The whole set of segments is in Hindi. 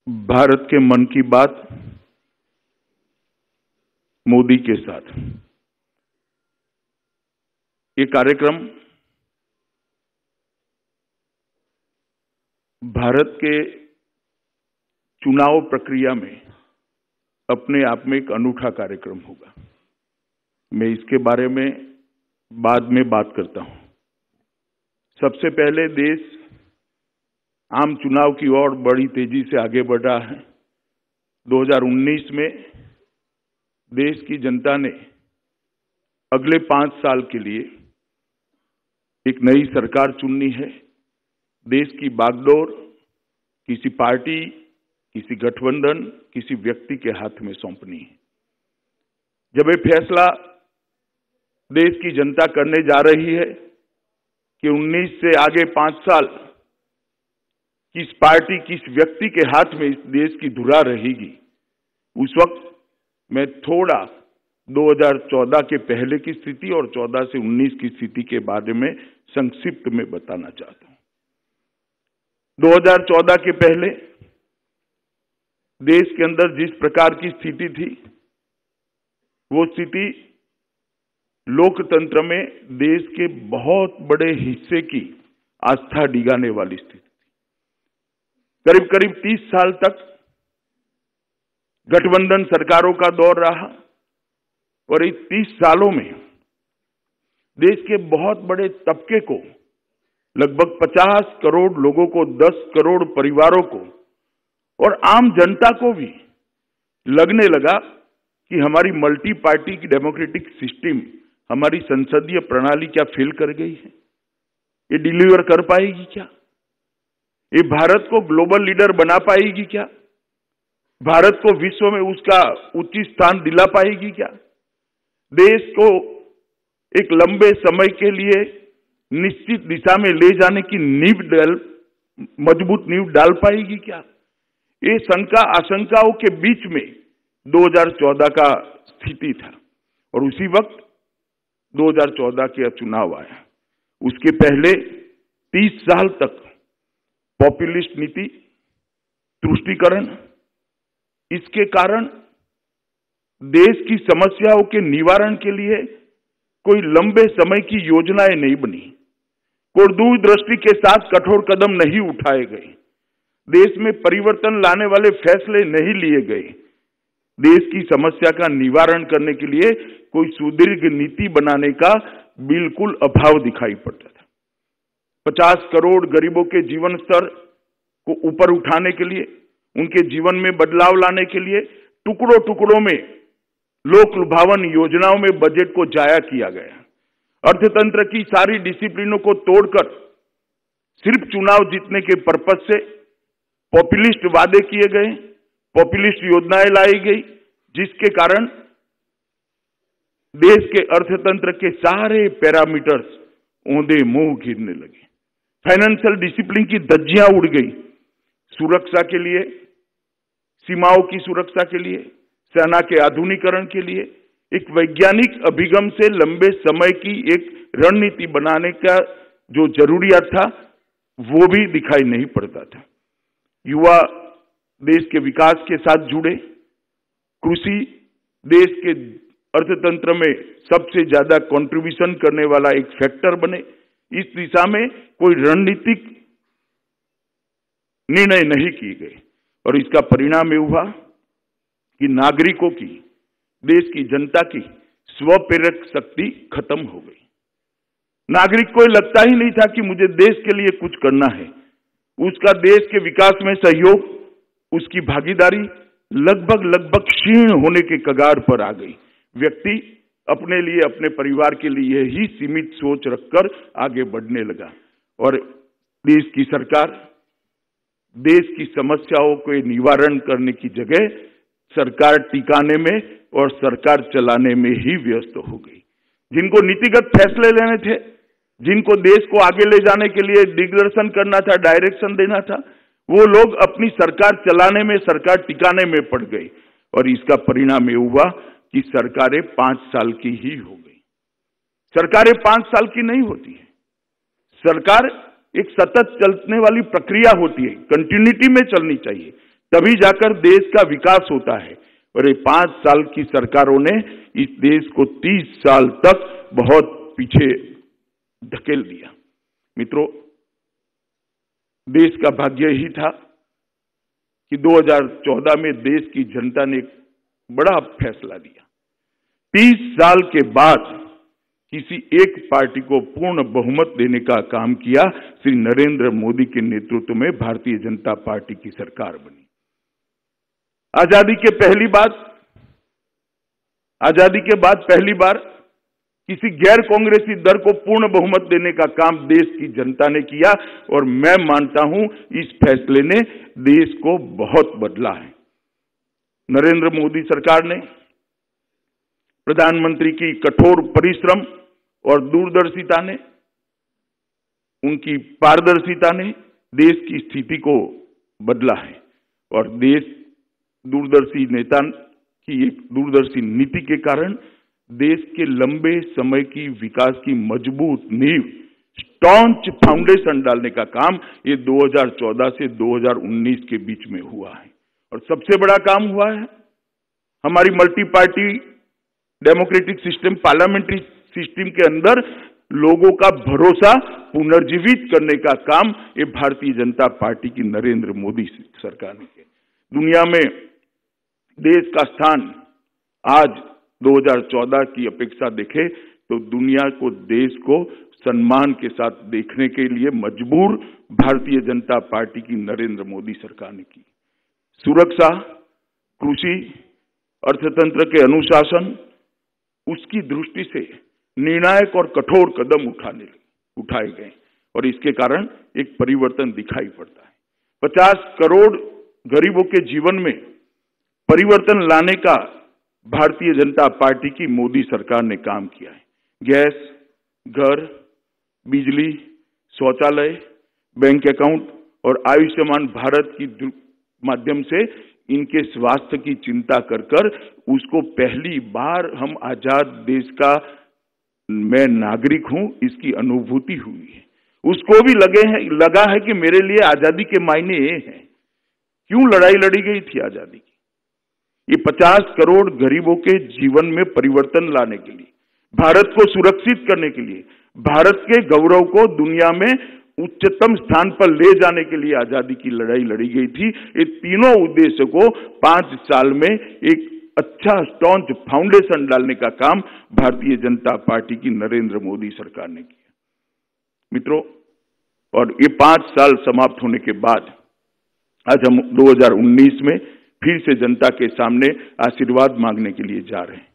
भारत के मन की बात मोदी के साथ ये कार्यक्रम भारत के चुनाव प्रक्रिया में अपने आप में एक अनूठा कार्यक्रम होगा। मैं इसके बारे में बाद में बात करता हूं। सबसे पहले देश आम चुनाव की ओर बड़ी तेजी से आगे बढ़ रहा है। 2019 में देश की जनता ने अगले 5 साल के लिए एक नई सरकार चुननी है। देश की बागडोर किसी पार्टी, किसी गठबंधन, किसी व्यक्ति के हाथ में सौंपनी है। जब ये फैसला देश की जनता करने जा रही है कि 19 से आगे 5 साल किस पार्टी, किस व्यक्ति के हाथ में इस देश की धुरा रहेगी, उस वक्त मैं थोड़ा 2014 के पहले की स्थिति और 14 से 19 की स्थिति के बारे में संक्षिप्त में बताना चाहता हूं। 2014 के पहले देश के अंदर जिस प्रकार की स्थिति थी, वो स्थिति लोकतंत्र में देश के बहुत बड़े हिस्से की आस्था डिगाने वाली स्थिति थी। करीब करीब 30 साल तक गठबंधन सरकारों का दौर रहा और इस 30 सालों में देश के बहुत बड़े तबके को, लगभग 50 करोड़ लोगों को, 10 करोड़ परिवारों को और आम जनता को भी लगने लगा कि हमारी मल्टी पार्टी की डेमोक्रेटिक सिस्टम, हमारी संसदीय प्रणाली क्या फेल कर गई है? ये डिलीवर कर पाएगी क्या? ये भारत को ग्लोबल लीडर बना पाएगी क्या? भारत को विश्व में उसका उचित स्थान दिला पाएगी क्या? देश को एक लंबे समय के लिए निश्चित दिशा में ले जाने की मजबूत नींव डाल पाएगी क्या? ये शंका आशंकाओं के बीच में 2014 का स्थिति था और उसी वक्त 2014 के चुनाव आया। उसके पहले 30 साल तक पॉपुलिस्ट नीति, तुष्टीकरण, इसके कारण देश की समस्याओं के निवारण के लिए कोई लंबे समय की योजनाएं नहीं बनी, कोई दूरदृष्टि के साथ कठोर कदम नहीं उठाए गए, देश में परिवर्तन लाने वाले फैसले नहीं लिए गए, देश की समस्या का निवारण करने के लिए कोई सुदीर्घ नीति बनाने का बिल्कुल अभाव दिखाई पड़ता था। 50 करोड़ गरीबों के जीवन स्तर को ऊपर उठाने के लिए, उनके जीवन में बदलाव लाने के लिए टुकड़ों टुकड़ों में लोक लुभावन योजनाओं में बजट को जाया किया गया। अर्थतंत्र की सारी डिसिप्लिनों को तोड़कर सिर्फ चुनाव जीतने के पर्पज से पॉपुलिस्ट वादे किए गए, पॉपुलिस्ट योजनाएं लाई गई, जिसके कारण देश के अर्थतंत्र के सारे पैरामीटर्स औंधे मुंह गिरने लगे। फाइनेंशियल डिसिप्लिन की धज्जियां उड़ गई। सुरक्षा के लिए, सीमाओं की सुरक्षा के लिए, सेना के आधुनिकीकरण के लिए एक वैज्ञानिक अभिगम से लंबे समय की एक रणनीति बनाने का जो जरूरियात था, वो भी दिखाई नहीं पड़ता था। युवा देश के विकास के साथ जुड़े, कृषि देश के अर्थतंत्र में सबसे ज्यादा कंट्रीब्यूशन करने वाला एक फैक्टर बने, इस दिशा में कोई रणनीतिक निर्णय नहीं किए गए और इसका परिणाम ये हुआ कि नागरिकों की, देश की जनता की स्वप्रेरक शक्ति खत्म हो गई। नागरिक को लगता ही नहीं था कि मुझे देश के लिए कुछ करना है। उसका देश के विकास में सहयोग, उसकी भागीदारी लगभग क्षीण होने के कगार पर आ गई। व्यक्ति अपने लिए, अपने परिवार के लिए ही सीमित सोच रखकर आगे बढ़ने लगा और देश की सरकार देश की समस्याओं के निवारण करने की जगह सरकार टिकाने में और सरकार चलाने में ही व्यस्त हो गई। जिनको नीतिगत फैसले लेने थे, जिनको देश को आगे ले जाने के लिए दिग्दर्शन करना था, डायरेक्शन देना था, वो लोग अपनी सरकार चलाने में, सरकार टिकाने में पड़ गए और इसका परिणाम ये हुआ कि सरकारें 5 साल की ही हो गई। सरकारें 5 साल की नहीं होती है। सरकार एक सतत चलने वाली प्रक्रिया होती है, कंटिन्यूटी में चलनी चाहिए। तभी जाकर देश का विकास होता है। और ये 5 साल की सरकारों ने इस देश को 30 साल तक बहुत पीछे धकेल दिया। मित्रों, देश का भाग्य यही था कि 2014 में देश की जनता ने एक बड़ा फैसला लिया। 30 साल के बाद किसी एक पार्टी को पूर्ण बहुमत देने का काम किया। श्री नरेंद्र मोदी के नेतृत्व में भारतीय जनता पार्टी की सरकार बनी। आजादी के बाद पहली बार किसी गैर कांग्रेसी दल को पूर्ण बहुमत देने का काम देश की जनता ने किया और मैं मानता हूं इस फैसले ने देश को बहुत बदला है। नरेंद्र मोदी सरकार ने प्रधानमंत्री की कठोर परिश्रम और दूरदर्शिता ने, उनकी पारदर्शिता ने देश की स्थिति को बदला है और देश दूरदर्शी नेता की एक दूरदर्शी नीति के कारण देश के लंबे समय की विकास की मजबूत नींव, स्टॉन्च फाउंडेशन डालने का काम ये 2014 से 2019 के बीच में हुआ है। और सबसे बड़ा काम हुआ है हमारी multi party democratic system, parliamentary system के अंदर लोगों का भरोसा पुनर्जीवित करने का काम ये भारतीय जनता पार्टी की नरेंद्र मोदी सरकार ने किया। दुनिया में देश का स्थान आज 2014 की अपेक्षा देखें तो दुनिया को, देश को सम्मान के साथ देखने के लिए मजबूर भारतीय जनता पार्टी की नरेंद्र मोदी सरकार ने की। सुरक्षा, कृषि, अर्थतंत्र के अनुशासन, उसकी दृष्टि से निर्णायक और कठोर कदम उठाए गए और इसके कारण एक परिवर्तन दिखाई पड़ता है। 50 करोड़ गरीबों के जीवन में परिवर्तन लाने का भारतीय जनता पार्टी की मोदी सरकार ने काम किया है। गैस, घर, बिजली, शौचालय, बैंक अकाउंट और आयुष्मान भारत की माध्यम से इनके स्वास्थ्य की चिंता कर उसको पहली बार हम आजाद देश का मैं नागरिक हूं इसकी अनुभूति हुई है। उसको भी लगा है कि मेरे लिए आजादी के मायने ये हैं, क्यों लड़ाई लड़ी गई थी आजादी की। ये 50 करोड़ गरीबों के जीवन में परिवर्तन लाने के लिए, भारत को सुरक्षित करने के लिए, भारत के गौरव को दुनिया में उच्चतम स्थान पर ले जाने के लिए आजादी की लड़ाई लड़ी गई थी। ये तीनों उद्देश्य को 5 साल में एक अच्छा स्टॉन्च फाउंडेशन डालने का काम भारतीय जनता पार्टी की नरेंद्र मोदी सरकार ने किया। मित्रों, और ये 5 साल समाप्त होने के बाद आज हम 2019 में फिर से जनता के सामने आशीर्वाद मांगने के लिए जा रहे हैं,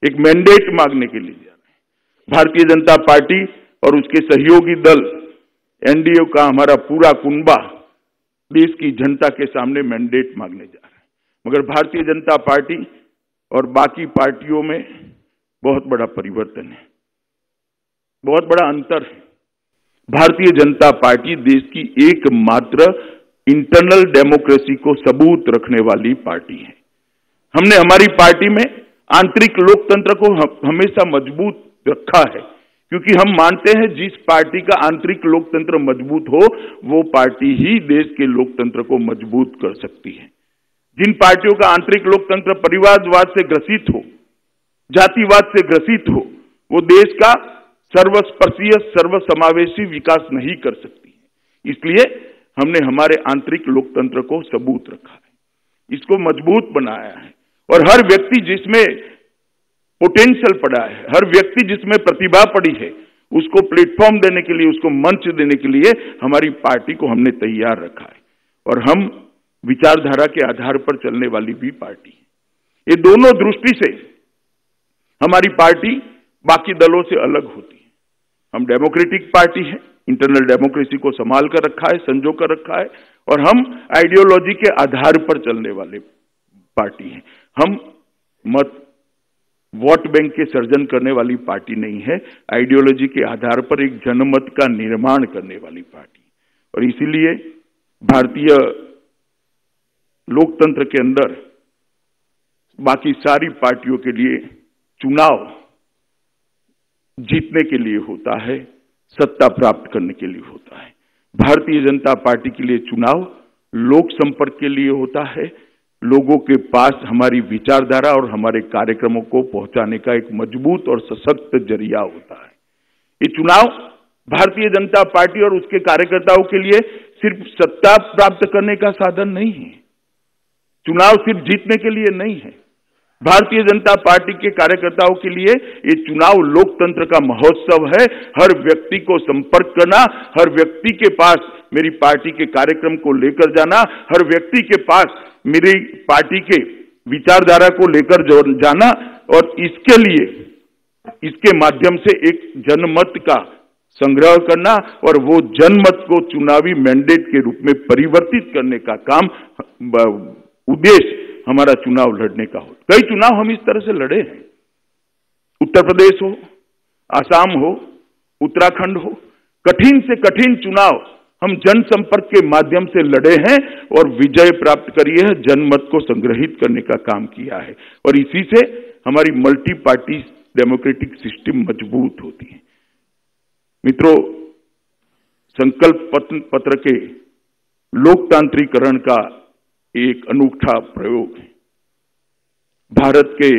एक मैंडेट मांगने के लिए जा रहे हैं। भारतीय जनता पार्टी और उसके सहयोगी दल एनडीए का हमारा पूरा कुनबा देश की जनता के सामने मैंडेट मांगने जा रहा है। मगर भारतीय जनता पार्टी और बाकी पार्टियों में बहुत बड़ा परिवर्तन है, बहुत बड़ा अंतर है। भारतीय जनता पार्टी देश की एकमात्र इंटरनल डेमोक्रेसी को सबूत रखने वाली पार्टी है। हमने हमारी पार्टी में आंतरिक लोकतंत्र को हमेशा मजबूत रखा है, क्योंकि हम मानते हैं जिस पार्टी का आंतरिक लोकतंत्र मजबूत हो वो पार्टी ही देश के लोकतंत्र को मजबूत कर सकती है। जिन पार्टियों का आंतरिक लोकतंत्र परिवारवाद से ग्रसित हो, जातिवाद से ग्रसित हो, वो देश का सर्वस्पर्शीय, सर्वसमावेशी विकास नहीं कर सकती है। इसलिए हमने हमारे आंतरिक लोकतंत्र को सबूत रखा है, इसको मजबूत बनाया है और हर व्यक्ति जिसमें पोटेंशियल पड़ा है, हर व्यक्ति जिसमें प्रतिभा पड़ी है, उसको प्लेटफॉर्म देने के लिए, उसको मंच देने के लिए हमारी पार्टी को हमने तैयार रखा है। और हम विचारधारा के आधार पर चलने वाली भी पार्टी है। ये दोनों दृष्टि से हमारी पार्टी बाकी दलों से अलग होती है। हम डेमोक्रेटिक पार्टी है, इंटरनल डेमोक्रेसी को संभाल कर रखा है, संजो कर रखा है, और हम आइडियोलॉजी के आधार पर चलने वाले पार्टी हैं। हम वोट बैंक के सर्जन करने वाली पार्टी नहीं है, आइडियोलॉजी के आधार पर एक जनमत का निर्माण करने वाली पार्टी। और इसीलिए भारतीय लोकतंत्र के अंदर बाकी सारी पार्टियों के लिए चुनाव जीतने के लिए होता है, सत्ता प्राप्त करने के लिए होता है। भारतीय जनता पार्टी के लिए चुनाव लोक संपर्क के लिए होता है, लोगों के पास हमारी विचारधारा और हमारे कार्यक्रमों को पहुंचाने का एक मजबूत और सशक्त जरिया होता है। ये चुनाव भारतीय जनता पार्टी और उसके कार्यकर्ताओं के लिए सिर्फ सत्ता प्राप्त करने का साधन नहीं है। चुनाव सिर्फ जीतने के लिए नहीं है। भारतीय जनता पार्टी के कार्यकर्ताओं के लिए ये चुनाव लोकतंत्र का महोत्सव है। हर व्यक्ति को संपर्क करना, हर व्यक्ति के पास मेरी पार्टी के कार्यक्रम को लेकर जाना, हर व्यक्ति के पास मेरी पार्टी के विचारधारा को लेकर जाना, और इसके लिए इसके माध्यम से एक जनमत का संग्रह करना और वो जनमत को चुनावी मैंडेट के रूप में परिवर्तित करने का काम, उद्देश्य हमारा चुनाव लड़ने का हो। कई चुनाव हम इस तरह से लड़े हैं, उत्तर प्रदेश हो, आसाम हो, उत्तराखंड हो, कठिन से कठिन चुनाव हम जनसंपर्क के माध्यम से लड़े हैं और विजय प्राप्त करी है, जनमत को संग्रहित करने का काम किया है, और इसी से हमारी मल्टी पार्टी डेमोक्रेटिक सिस्टम मजबूत होती है। मित्रों, संकल्प पत्र के लोकतांत्रिकरण का एक अनूठा प्रयोग है। भारत के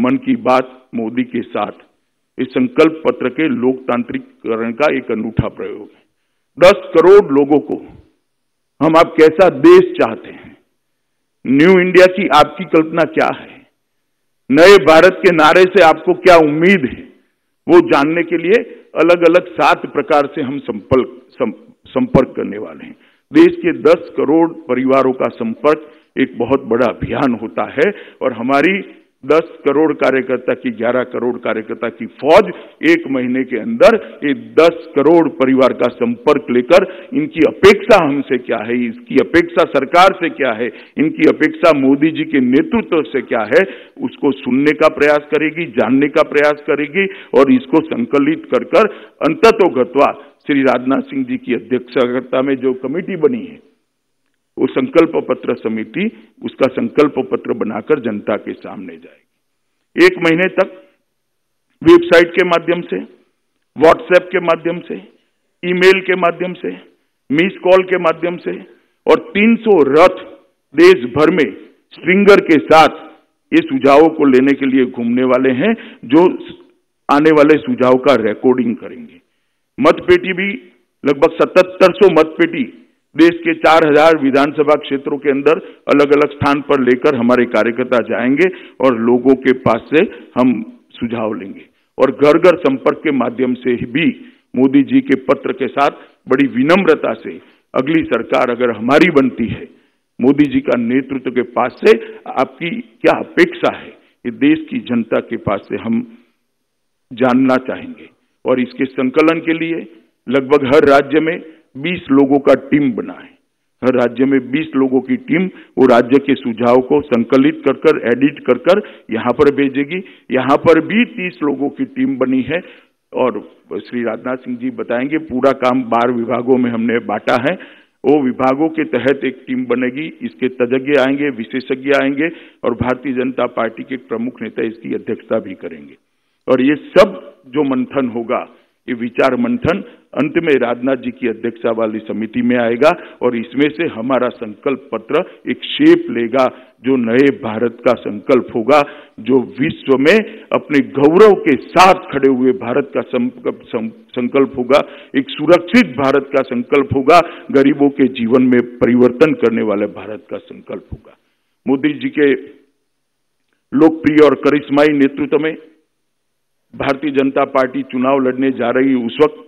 मन की बात मोदी के साथ इस संकल्प पत्र के लोकतांत्रिकरण का एक अनूठा प्रयोग है। 10 करोड़ लोगों को आप कैसा देश चाहते हैं, न्यू इंडिया की आपकी कल्पना क्या है, नए भारत के नारे से आपको क्या उम्मीद है, वो जानने के लिए अलग अलग 7 प्रकार से हम संपर्क करने वाले हैं। देश के 10 करोड़ परिवारों का संपर्क एक बहुत बड़ा अभियान होता है, और हमारी 10 करोड़ कार्यकर्ता की 11 करोड़ कार्यकर्ता की फौज 1 महीने के अंदर ये 10 करोड़ परिवार का संपर्क लेकर इनकी अपेक्षा हमसे क्या है, इसकी अपेक्षा सरकार से क्या है, इनकी अपेक्षा मोदी जी के नेतृत्व से क्या है, उसको सुनने का प्रयास करेगी, जानने का प्रयास करेगी, और इसको संकलित कर अंततोगत्वा श्री राजनाथ सिंह जी की अध्यक्षता में जो कमेटी बनी है, वो संकल्प पत्र समिति उसका संकल्प पत्र बनाकर जनता के सामने जाएगी। 1 महीने तक वेबसाइट के माध्यम से, व्हाट्सएप के माध्यम से, ईमेल के माध्यम से, मिस कॉल के माध्यम से, और 300 रथ देश भर में स्ट्रिंगर के साथ ये सुझावों को लेने के लिए घूमने वाले हैं, जो आने वाले सुझाव का रिकॉर्डिंग करेंगे। मतपेटी भी लगभग 7700 मतपेटी देश के 4000 विधानसभा क्षेत्रों के अंदर अलग अलग स्थान पर लेकर हमारे कार्यकर्ता जाएंगे और लोगों के पास से हम सुझाव लेंगे, और घर घर संपर्क के माध्यम से भी मोदी जी के पत्र के साथ बड़ी विनम्रता से अगली सरकार अगर हमारी बनती है, मोदी जी का नेतृत्व के पास से आपकी क्या अपेक्षा है, ये देश की जनता के पास से हम जानना चाहेंगे। और इसके संकलन के लिए लगभग हर राज्य में 20 लोगों का टीम बना है। हर राज्य में 20 लोगों की टीम वो राज्य के सुझाव को संकलित कर एडिट कर यहाँ पर भेजेगी। यहाँ पर भी 30 लोगों की टीम बनी है, और श्री राजनाथ सिंह जी बताएंगे पूरा काम 12 विभागों में हमने बांटा है। वो विभागों के तहत एक टीम बनेगी, इसके तज्ञ आएंगे, विशेषज्ञ आएंगे, और भारतीय जनता पार्टी के प्रमुख नेता इसकी अध्यक्षता भी करेंगे। और ये सब जो मंथन होगा, ये विचार मंथन अंत में राजनाथ जी की अध्यक्षता वाली समिति में आएगा, और इसमें से हमारा संकल्प पत्र एक शेप लेगा जो नए भारत का संकल्प होगा, जो विश्व में अपने गौरव के साथ खड़े हुए भारत का संकल्प होगा, एक सुरक्षित भारत का संकल्प होगा, गरीबों के जीवन में परिवर्तन करने वाले भारत का संकल्प होगा। मोदी जी के लोकप्रिय और करिश्माई नेतृत्व में भारतीय जनता पार्टी चुनाव लड़ने जा रही उस वक्त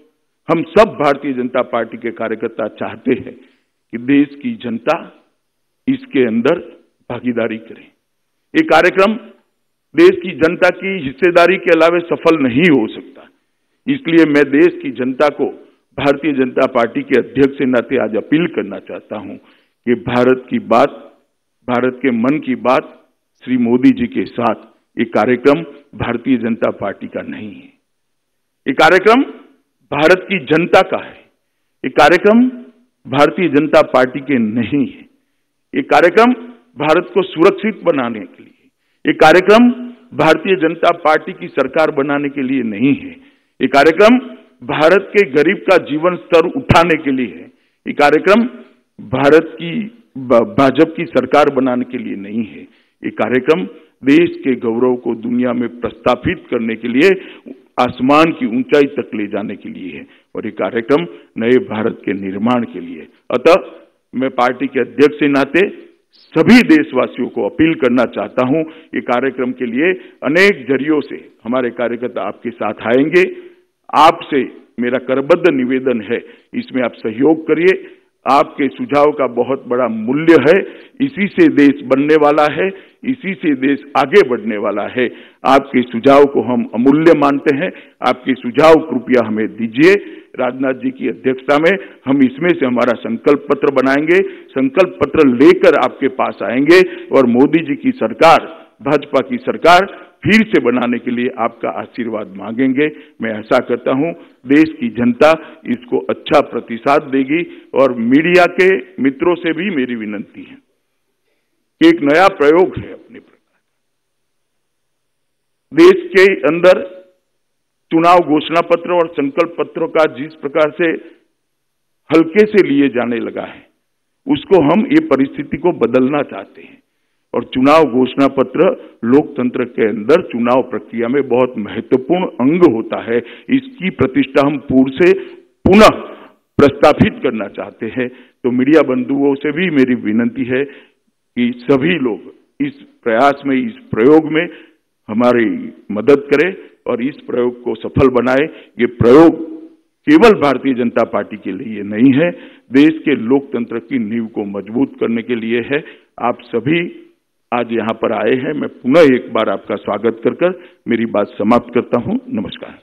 हम सब भारतीय जनता पार्टी के कार्यकर्ता चाहते हैं कि देश की जनता इसके अंदर भागीदारी करे। ये कार्यक्रम देश की जनता की हिस्सेदारी के अलावा सफल नहीं हो सकता। इसलिए मैं देश की जनता को भारतीय जनता पार्टी के अध्यक्ष के नाते आज अपील करना चाहता हूं कि भारत की बात, भारत के मन की बात श्री मोदी जी के साथ ये कार्यक्रम भारतीय जनता पार्टी का नहीं है। ये कार्यक्रम भारत की जनता का है। ये कार्यक्रम भारतीय जनता पार्टी के नहीं है। ये कार्यक्रम भारत को सुरक्षित बनाने के लिए, ये कार्यक्रम भारतीय जनता पार्टी की सरकार बनाने के लिए नहीं है। ये कार्यक्रम भारत के गरीब का जीवन स्तर उठाने के लिए है। ये कार्यक्रम भारत की भाजपा की सरकार बनाने के लिए नहीं है। ये कार्यक्रम देश के गौरव को दुनिया में प्रस्थापित करने के लिए, आसमान की ऊंचाई तक ले जाने के लिए है और ये कार्यक्रम नए भारत के निर्माण के लिए। अतः मैं पार्टी के अध्यक्ष के नाते सभी देशवासियों को अपील करना चाहता हूं, ये कार्यक्रम के लिए अनेक जरियों से हमारे कार्यकर्ता आपके साथ आएंगे। आपसे मेरा करबद्ध निवेदन है, इसमें आप सहयोग करिए। आपके सुझाव का बहुत बड़ा मूल्य है, इसी से देश बनने वाला है, इसी से देश आगे बढ़ने वाला है। आपके सुझाव को हम अमूल्य मानते हैं। आपके सुझाव कृपया हमें दीजिए। राजनाथ जी की अध्यक्षता में हम इसमें से हमारा संकल्प पत्र बनाएंगे, संकल्प पत्र लेकर आपके पास आएंगे और मोदी जी की सरकार, भाजपा की सरकार फिर से बनाने के लिए आपका आशीर्वाद मांगेंगे। मैं ऐसा करता हूं, देश की जनता इसको अच्छा प्रतिसाद देगी। और मीडिया के मित्रों से भी मेरी विनती है, एक नया प्रयोग है अपने प्रकार, देश के अंदर चुनाव घोषणा पत्र और संकल्प पत्रों का जिस प्रकार से हल्के से लिए जाने लगा है, उसको हम ये परिस्थिति को बदलना चाहते हैं। और चुनाव घोषणा पत्र लोकतंत्र के अंदर चुनाव प्रक्रिया में बहुत महत्वपूर्ण अंग होता है। इसकी प्रतिष्ठा हम पुनः प्रस्थापित करना चाहते हैं। तो मीडिया बंधुओं से भी मेरी विनती है कि सभी लोग इस प्रयास में, इस प्रयोग में हमारी मदद करें और इस प्रयोग को सफल बनाए। ये प्रयोग केवल भारतीय जनता पार्टी के लिए नहीं है, देश के लोकतंत्र की नींव को मजबूत करने के लिए है। आप सभी आज यहाँ पर आए हैं। मैं पुनः एक बार आपका स्वागत कर मेरी बात समाप्त करता हूँ। नमस्कार।